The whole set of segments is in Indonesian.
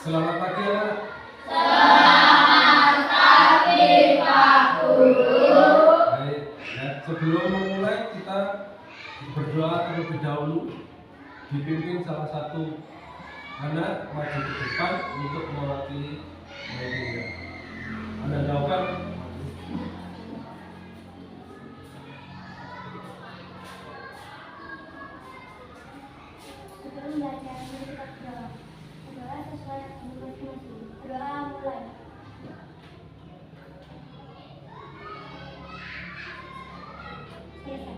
Selamat pagi anak. Selamat pagi Pak Guru. Baik, ya, sebelum memulai kita berdoa terlebih dahulu, dipimpin salah satu anak maju ke depan untuk mewakili media. Anda jawabkan. Sebelum belajar, kita berdoa. Berdoa sesuai agama masing-masing. Berdoa mulai. Selesai.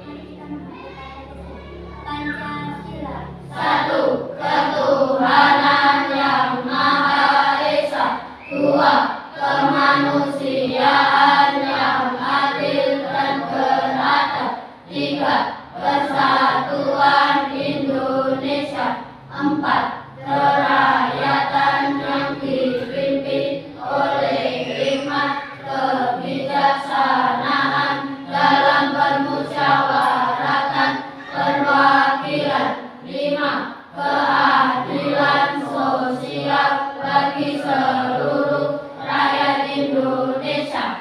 Mari kita menghafal Pancasila. Satu, ketuhanan yang Maha Esa. Dua, kemanusiaan yang adil dan beradab. Tiga, persatuan Indonesia. Empat, kerakyatan yang dipimpin oleh hikmat kebijaksanaan dalam permusyawaratan perwakilan. Lima, keadilan sosial bagi seluruh rakyat Indonesia.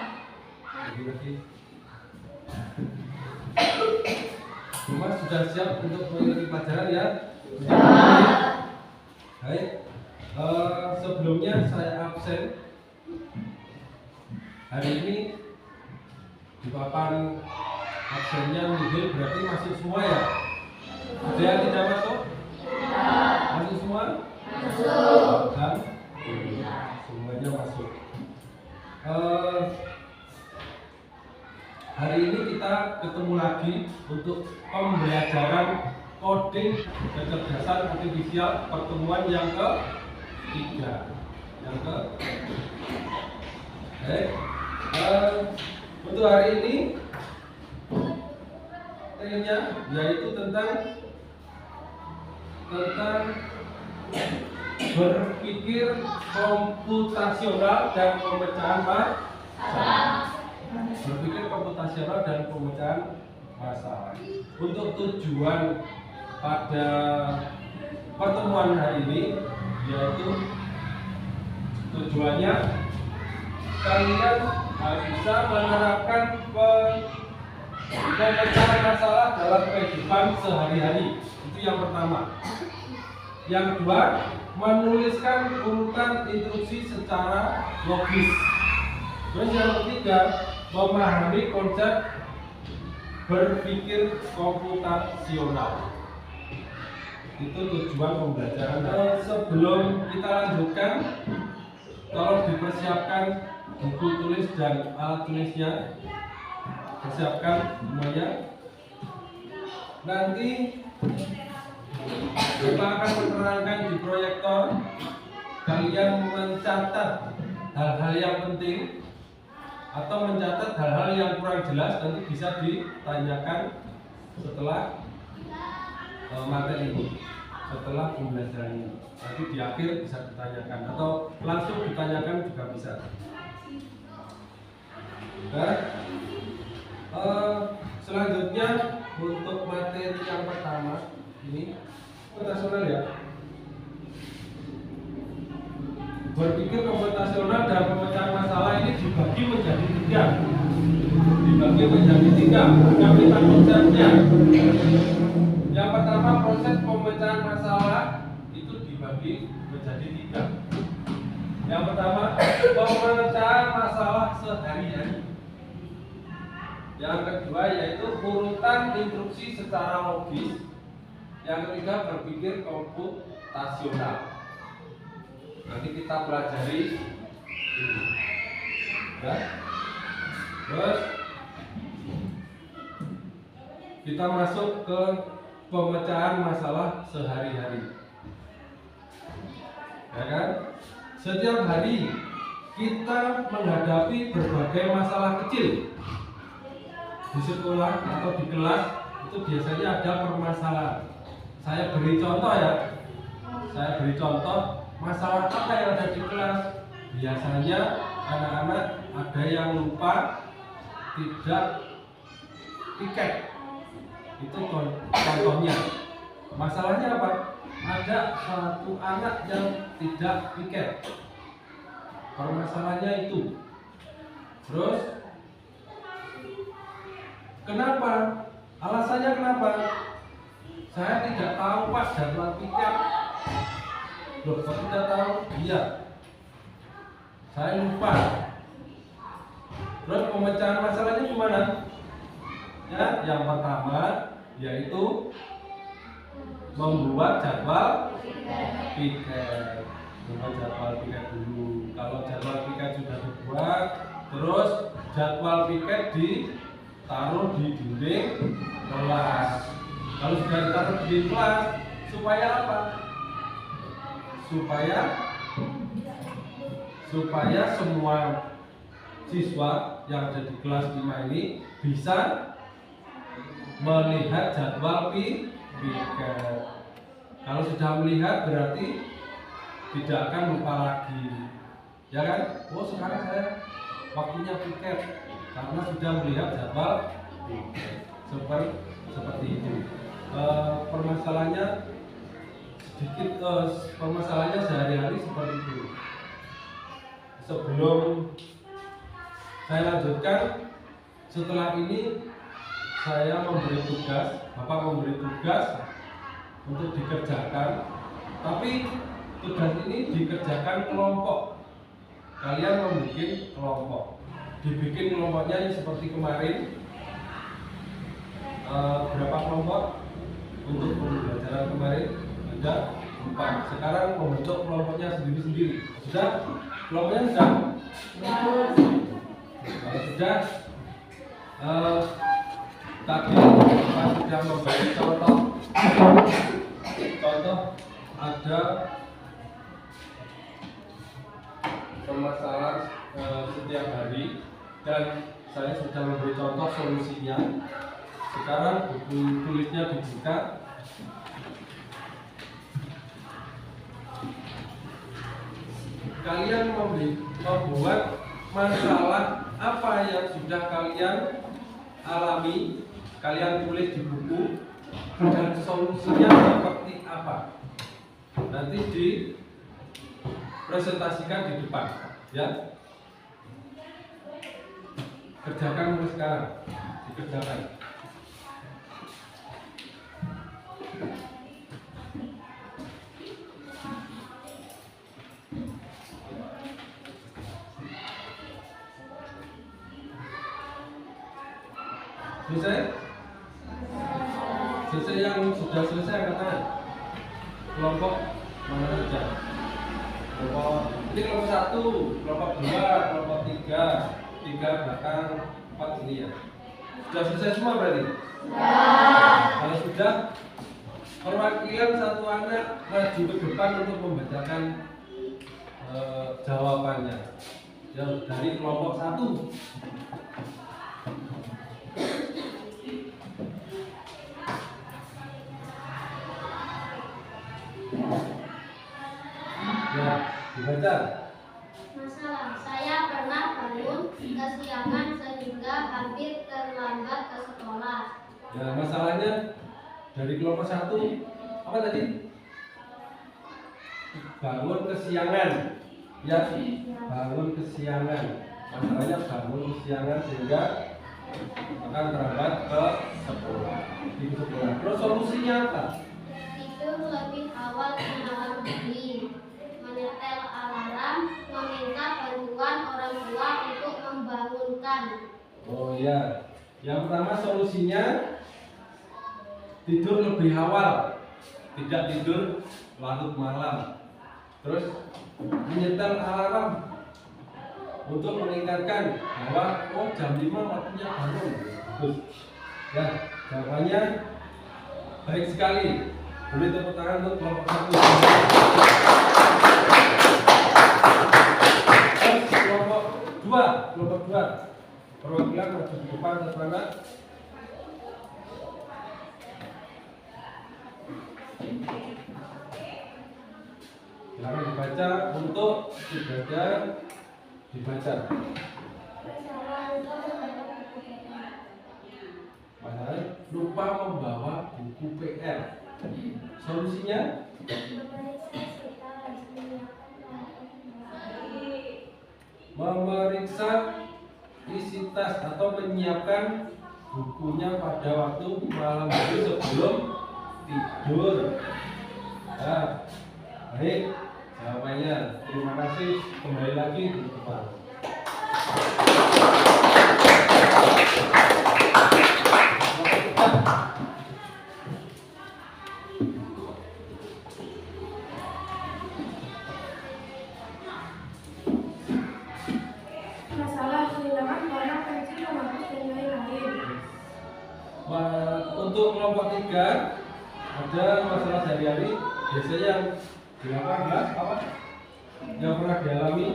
Semua sudah siap untuk mengikuti pelajaran ya? Baik, sebelumnya saya absen. Hari ini di papan absennya nihil, berarti masuk semua ya? Ada yang tidak masuk? Masuk semua? Masuk. Dan semuanya masuk. Hari ini kita ketemu lagi untuk pembelajaran coding kecerdasan artifisial pertemuan yang ketiga. Untuk hari ini materinya yaitu tentang berpikir komputasional dan pemecahan masalah. Berpikir komputasional dan pemecahan masalah. Untuk tujuan pada pertemuan hari ini yaitu tujuannya kalian bisa menerapkan pemecahan masalah dalam kehidupan sehari-hari. Itu yang pertama. Yang kedua, menuliskan urutan instruksi secara logis. Terus yang ketiga, memahami konsep berpikir komputasional. Itu tujuan pembelajaran. Sebelum kita lanjutkan, tolong dipersiapkan buku tulis dan alat tulisnya. Persiapkan semuanya. Nanti kita akan menerangkan di proyektor. Kalian mencatat hal-hal yang penting atau mencatat hal-hal yang kurang jelas, nanti bisa ditanyakan setelah materi ini, setelah pembelajaran ini. Nanti di akhir bisa ditanyakan atau langsung ditanyakan juga bisa. Nah, selanjutnya untuk materi yang pertama ini komputasional ya. Berpikir komputasional dan pemecahan masalah ini dibagi menjadi tiga. Yang kita konsepnya. Yang pertama, proses pemecahan masalah itu dibagi menjadi tiga. Yang pertama, pemecahan masalah sehari-hari. Yang kedua yaitu urutan instruksi secara logis. Yang ketiga, berpikir komputasional. Nanti kita pelajari ini. Ya. Terus kita masuk ke pemecahan masalah sehari-hari. Ya kan? Setiap hari kita menghadapi berbagai masalah kecil. Di sekolah atau di kelas itu biasanya ada permasalahan. Saya beri contoh ya. Masalah apa yang ada di kelas? Biasanya anak-anak ada yang lupa tidak tiket. Itu contohnya. Masalahnya apa? ada satu anak yang tidak piket. Permasalahannya itu. Terus kenapa? Alasannya kenapa? Saya tidak tahu Pak jadwal piket. Loh, kok tidak tahu? Iya. Saya lupa. Terus pemecahan masalahnya gimana? Ya, yang pertama yaitu membuat jadwal piket. Membuat jadwal piket dulu. Kalau jadwal piket sudah dibuat, terus jadwal piket ditaruh di dinding kelas. Kalau sudah ditaruh di dinding kelas, supaya apa? Supaya semua siswa yang ada di kelas 5 ini bisa melihat jadwal piket. Kalau sudah melihat berarti tidak akan lupa lagi, ya kan? Oh, sekarang saya waktunya piket karena sudah melihat jadwal piket. Seperti itu. Permasalahannya permasalahannya sehari-hari seperti itu. Sebelum saya lanjutkan, setelah ini saya memberi tugas, Bapak memberi tugas untuk dikerjakan, tapi tugas ini dikerjakan kelompok. Kalian membuat kelompok, dibikin kelompoknya seperti kemarin. Berapa kelompok untuk pembelajaran kemarin? Ada 4. Sekarang membentuk kelompoknya sendiri-sendiri. Sudah? Kelompoknya sudah? Kalau sudah, tadi kita sudah memberi contoh ada permasalahan setiap hari dan saya sudah memberi contoh solusinya. Sekarang buku tulisnya dibuka. Kalian membuat masalah apa yang sudah kalian alami, kalian tulis di buku dan solusinya seperti apa. Nanti dipresentasikan di depan, ya. Kerjakan mulai sekarang, dikerjakan. Selesai? Selesai, yang sudah selesai angkat tangan. Kelompok mana saja? Ini kelompok 1, kelompok 2, kelompok 3 belakang, 4 ini ya. Sudah selesai semua berarti? Kalau sudah, perwakilan satu anak maju ke depan untuk membacakan jawabannya. Yang dari kelompok 1. Ya, dibaca. Masalah, saya pernah bangun kesiangan sehingga hampir terlambat ke sekolah. Ya, masalahnya dari kelompok 1 apa tadi? Bangun kesiangan. Ya, bangun kesiangan. Masalahnya bangun kesiangan sehingga akan terlambat ke sekolah. Terus solusinya apa? Tidur lebih awal malam hari, menyetel alarm, meminta bantuan orang tua untuk membangunkan. Oh ya, yang pertama solusinya tidur lebih awal, tidak tidur larut malam. Terus menyetel alarm untuk mengingatkan bahwa jam 5 waktunya bangun. Terus ya, jawabannya baik sekali. Beri tepuk tangan untuk kelompok 1. Terus kelompok 2. Perwakilan maju di depan satu anak. Silakan dibaca untuk dibaca. Padahal lupa membawa buku PR. Solusinya memeriksa isi tas atau menyiapkan bukunya pada waktu malam hari sebelum tidur. Nah, baik jawabannya. Terima kasih. Kembali lagi di depan. Masalah kehilangan barang pensil, penghapus dan lain-lain. Untuk kelompok 3 ada masalah sehari-hari biasanya yang dilakukan adalah apa? Yang pernah dialami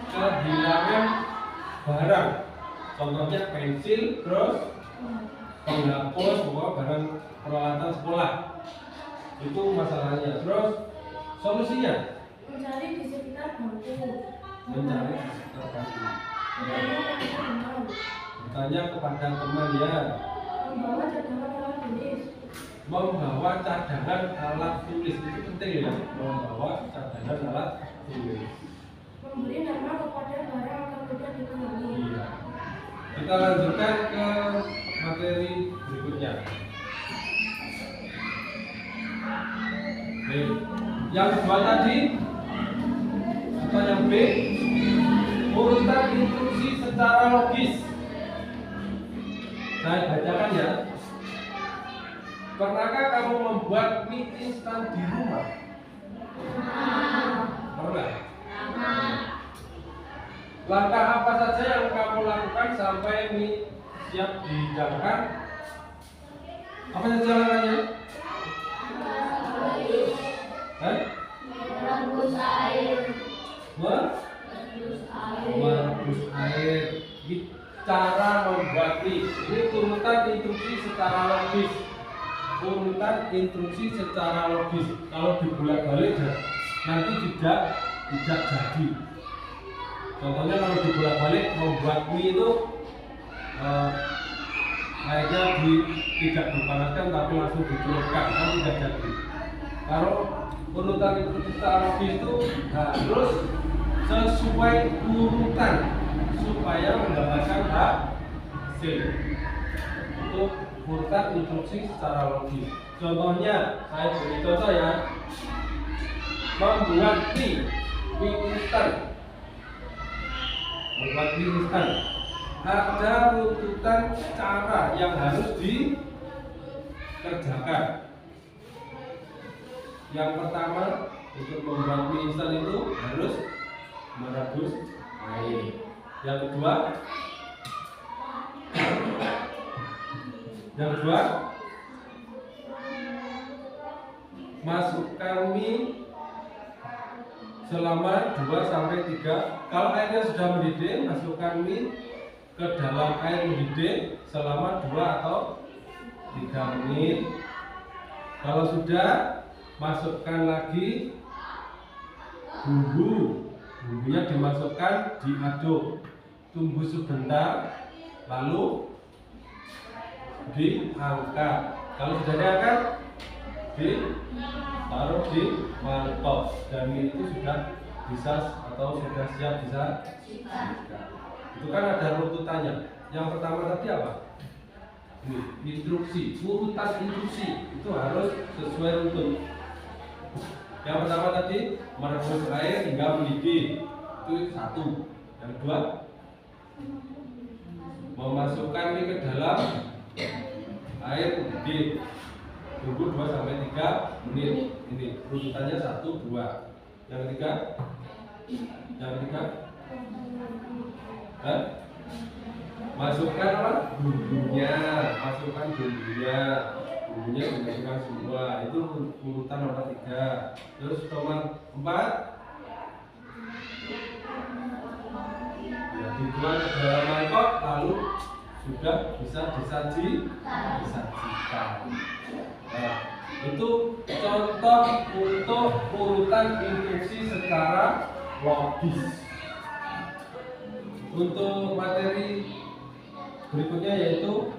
kehilangan barang. Contohnya pensil, terus penghapus, pokoknya barang peralatan sekolah. Itu masalahnya. Terus solusinya Mencari di sekitar bangku. mencari di sekitar bangku. Bertanya Bertanya kepada teman ya. membawa cadangan alat tulis. Membawa cadangan alat tulis itu penting ya. Membawa cadangan alat tulis. Memberi nama kepada barang agar mudah dikenali. Iya. Kita lanjutkan ke materi berikutnya. B. Yang kedua tadi atau yang B, urutan instruksi secara logis. Saya bacakan ya. Pernahkah kamu membuat mie instan di rumah? Pernah. Langkah apa saja yang kamu lakukan sampai mie siap dihidangkan? Apa saja langkahnya? Merebus air. Merebus air. Ini cara membuat mie. Ini urutan instruksi secara logis. Urutan instruksi secara logis. Kalau dibolak-balik nanti tidak jadi. Contohnya kalau dibolak-balik membuat mie itu airnya tidak dipanaskan tapi langsung dicelupkan, kan tidak jadi. Kalau urutan instruksi secara logis itu harus sesuai urutan supaya mendapatkan hasil. Itu urutan instruksi secara logis. Contohnya, saya beri contoh ya. Membuat mie instan. Membuat mie instan. Ada runtutan cara yang harus dikerjakan. Yang pertama, untuk membuat mie instan itu harus merebus air. Yang kedua, masukkan mie selama 2-3. Kalau airnya sudah mendidih, masukkan mie ke dalam air mendidih selama 2 atau 3 menit. Kalau sudah, masukkan lagi bumbunya dimasukkan, diaduk, tunggu sebentar, lalu diangkat. Kalau sudah diangkat, ditaruh di mangkok dan mie itu sudah bisa atau sudah siap disajikan. Itu kan ada runtutannya. Yang pertama tadi apa? Ini instruksi, urutan instruksi itu harus sesuai runtut. Yang pertama tadi merebus air hingga mendidih, itu 1. Yang kedua, memasukkan mie ke dalam air mendidih, tunggu 2-3 menit. Ini runtutannya 1-2. Yang ketiga, masukkan apa? Bumbunya dimasukkan semua. Itu urutan nomor 3. Terus nomor 4, ya, dibuang ke dalam mangkok lalu sudah bisa disajikan. Nah, itu contoh untuk urutan instruksi secara logis. Untuk materi berikutnya yaitu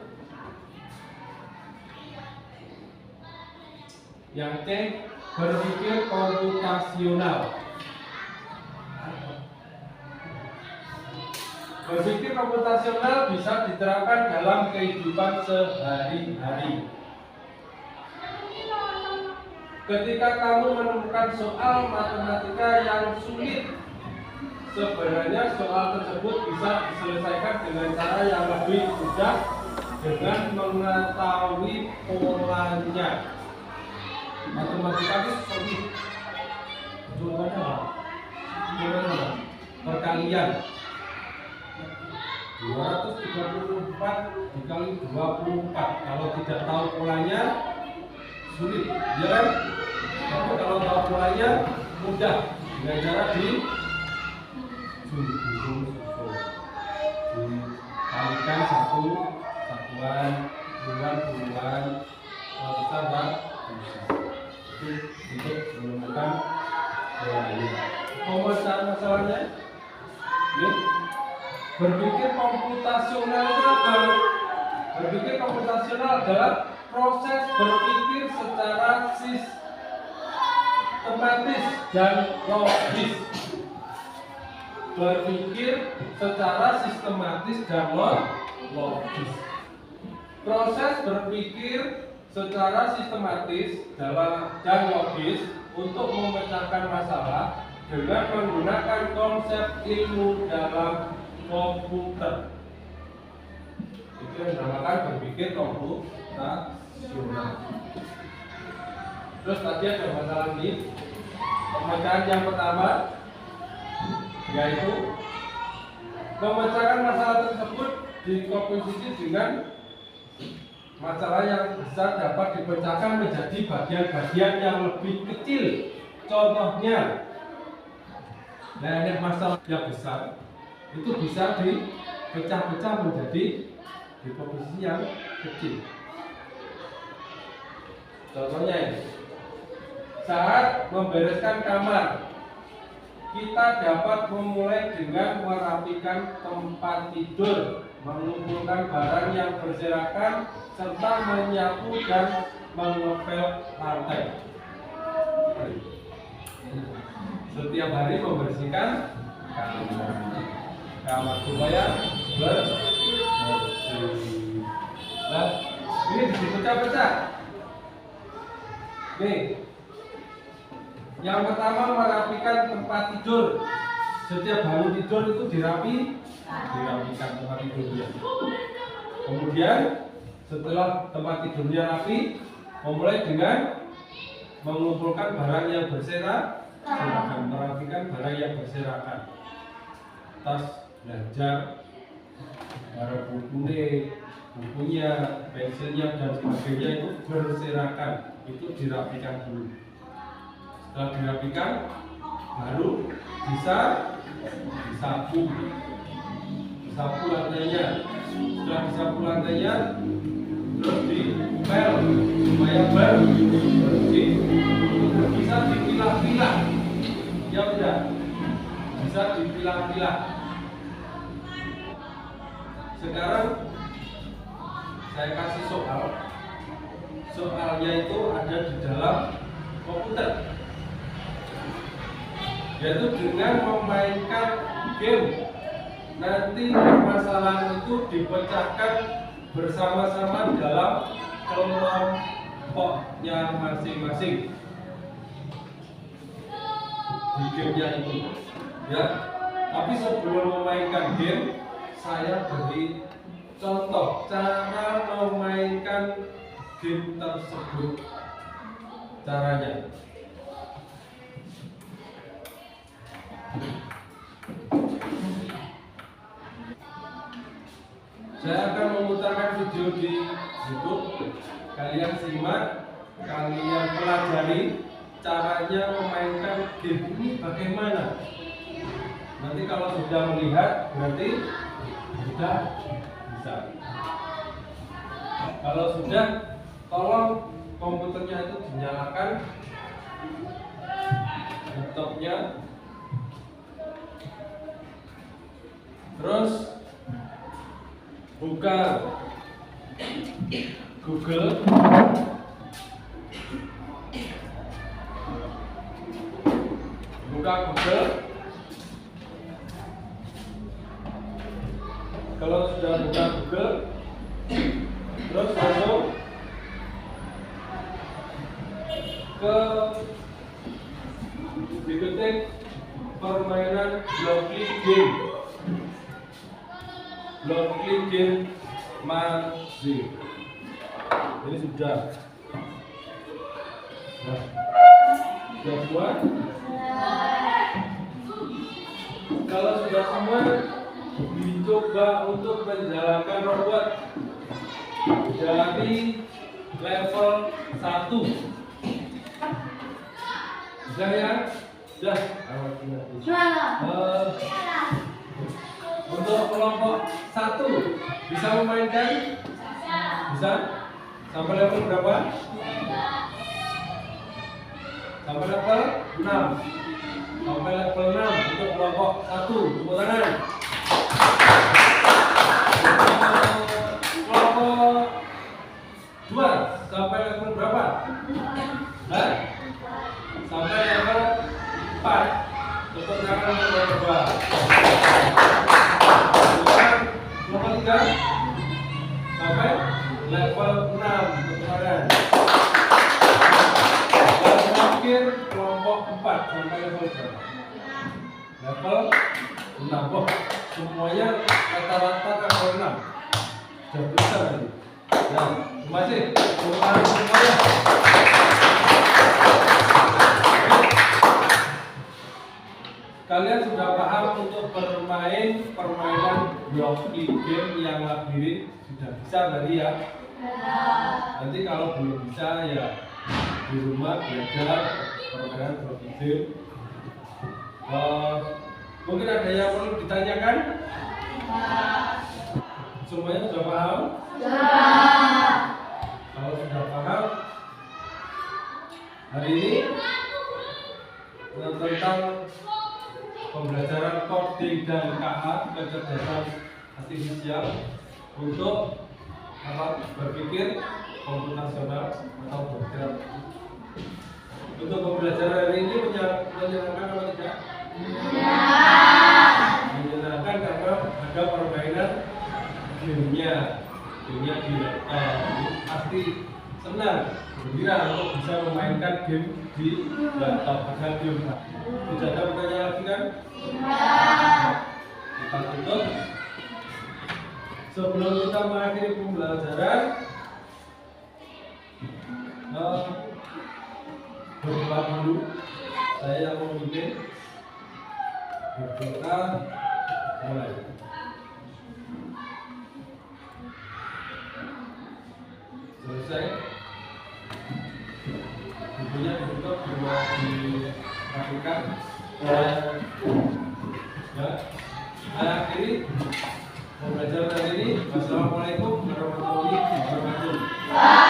Yang C, berpikir komputasional. Berpikir komputasional bisa diterapkan dalam kehidupan sehari-hari. Ketika kamu menemukan soal matematika yang sulit, sebenarnya soal tersebut bisa diselesaikan dengan cara yang lebih mudah dengan mengetahui polanya. Matematika itu sulit. Contohnya apa? Contohnya perkalian 234 dikali 24. Kalau tidak tahu polanya sulit, ya kan? Tapi kalau tahu polanya mudah dengan cara dikalikan satu satuan puluhan kalau besar dan bisa itu untuk menemukan polanya. Pemecahan masalahnya ini berpikir komputasional itu apa? Berpikir komputasional adalah proses berpikir secara sistematis dan logis. Berpikir secara sistematis dan logis. Proses berpikir secara sistematis dan logis untuk memecahkan masalah dengan menggunakan konsep ilmu dalam komputer. Itu yang dinamakan berpikir komputasional. Terus tadi ada masalah ini. Pemecahan yang pertama yaitu memecahkan masalah tersebut dikomposisi dengan masalah yang besar dapat dipecahkan menjadi bagian-bagian yang lebih kecil. Contohnya, ini masalah yang besar itu bisa dipecah-pecah menjadi dikomposisi yang kecil. Contohnya ini, saat membereskan kamar, kita dapat memulai dengan merapikan tempat tidur, mengumpulkan barang yang berserakan, serta menyapu dan mengepel lantai. Setiap hari membersihkan kamar supaya bersih. Nah, ini dipecah-pecah. Nih, yang pertama merapikan tempat tidur. Setiap bangun tidur itu dirapikan tempat tidurnya. Kemudian setelah tempat tidurnya rapi, memulai dengan mengumpulkan barang yang berserakan, merapikan barang yang berserakan. Tas belajar, barang bukunya, pensilnya dan sebagainya itu berserakan, itu dirapikan dulu. Setelah dirapikan, baru bisa disapu lantainya. Setelah disapu lantainya, terus dipel supaya bersih. Bisa dipilah-pilah, ya udah, bisa dipilah-pilah. Sekarang saya kasih soal. Soalnya itu ada di dalam komputer, yaitu dengan memainkan game. Nanti permasalahan itu dipecahkan bersama-sama dalam kelompoknya masing-masing di gamenya itu, ya. Tapi sebelum memainkan game, saya beri contoh cara memainkan game tersebut. Caranya, saya akan memutarkan video di YouTube. Kalian simak, kalian pelajari caranya memainkan game ini bagaimana. Nanti kalau sudah melihat, berarti sudah bisa. Kalau sudah, tolong komputernya itu dinyalakan, laptopnya, terus buka Google, buka Google. Kalau sudah buka Google, terus langsung ke diketik permainan Blockly Game. Blockly Game Mazing. Ini sudah. Nah, sudah semua. Kalau sudah semua, dicoba untuk menjalankan robot dari level 1. Sudah ya? Sudah. Untuk kelompok 1 bisa memainkan? Bisa? Sampai level berapa? Sampai level 6. Sampai level 6 untuk kelompok 1. Tepuk tangan. Kelompok 2 sampai level berapa? Hah? Sampai level 4. Tepuk tangan untuk kelompok 2. Kelompok 3 sampai level 6. Tepuk tangan. Dan terakhir kelompok 4 sampai level berapa? Level 6. Oh, semuanya rata-rata level 6. Sudah bisa tadi. Ya, terima kasih. Tepuk tangan semuanya. Kalian sudah paham untuk bermain permainan Blockly Game yang labirin? Sudah bisa tadi ya? Nanti kalau belum bisa ya di rumah belajar permainan Blockly Game. Mungkin ada yang perlu ditanyakan? Semuanya sudah paham? Kalau sudah paham, hari ini tentang pembelajaran coding dan KA, kecerdasan artifisial untuk berpikir komputasional atau bergerak. Untuk pembelajaran hari ini menyenangkan atau tidak? Menyenangkan karena ada permainan gamenya di laptop. Pasti senang, gembira untuk bisa memainkan game di laptop. Ada game. Tidak ada pertanyaan lagi kan? Kita tutup. Sebelum kita mengakhiri pembelajaran, berdoa dulu. Saya yang memimpin. Berdoa mulai. Selesai. Bukunya ditutup, dua dilakukan. Ya. Akhiri pembelajaran hari ini. Wassalamualaikum warahmatullahi wabarakatuh.